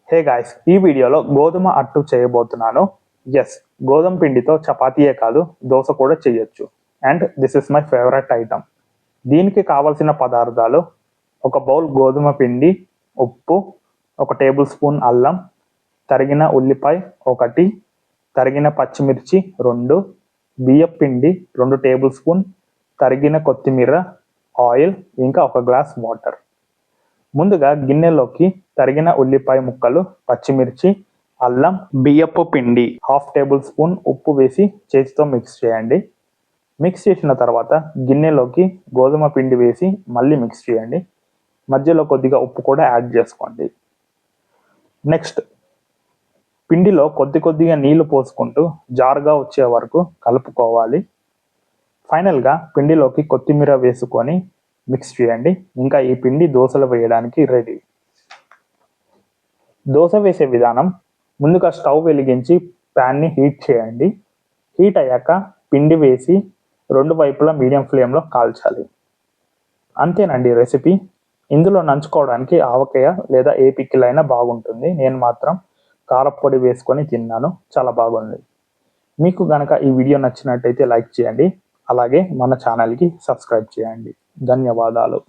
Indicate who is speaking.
Speaker 1: Hey guys, ఈ వీడియోలో గోధుమ అట్టు చేయబోతున్నాను. ఎస్, గోధుమ పిండితో చపాతీయే కాదు దోశ కూడా చేయొచ్చు. And this is my favourite item. దీనికి కావలసిన పదార్థాలు: ఒక బౌల్ గోధుమ పిండి, ఉప్పు, ఒక టేబుల్ స్పూన్ అల్లం, తరిగిన ఉల్లిపాయ 1, తరిగిన పచ్చిమిర్చి 2, బియ్యపు పిండి 2 టేబుల్ స్పూన్, తరిగిన కొత్తిమీర, ఆయిల్, ఇంకా 1 గ్లాస్ వాటర్. ముందుగా గిన్నెలోకి తరిగిన ఉల్లిపాయ ముక్కలు, పచ్చిమిర్చి, అల్లం, బియ్యపు పిండి 1/2 టేబుల్ స్పూన్, ఉప్పు వేసి చేతితో మిక్స్ చేయండి. మిక్స్ చేసిన తర్వాత గిన్నెలోకి గోధుమ పిండి వేసి మళ్ళీ మిక్స్ చేయండి. మధ్యలో కొద్దిగా ఉప్పు కూడా యాడ్ చేసుకోండి. నెక్స్ట్, పిండిలో కొద్దిగా నీళ్లు పోసుకుంటూ జారుగా వచ్చే వరకు కలుపుకోవాలి. ఫైనల్గా పిండిలోకి కొత్తిమీర వేసుకొని మిక్స్ చేయండి. ఇంకా ఈ పిండి దోశలు వేయడానికి రెడీ. దోశ వేసే విధానం: ముందుగా స్టవ్ వెలిగించి ప్యాన్ని హీట్ చేయండి. హీట్ అయ్యాక పిండి వేసి 2 వైపులా మీడియం ఫ్లేమ్లో కాల్చాలి. అంతేనండి రెసిపీ. ఇందులో నంచుకోవడానికి ఆవకాయ లేదా ఏ పికిల్ అయినా బాగుంటుంది. నేను మాత్రం కారప్పొడి వేసుకొని తిన్నాను, చాలా బాగుంది. మీకు గనక ఈ వీడియో నచ్చినట్టయితే లైక్ చేయండి. అలాగే మన ఛానల్కి సబ్స్క్రైబ్ చేయండి. ధన్యవాదాలు.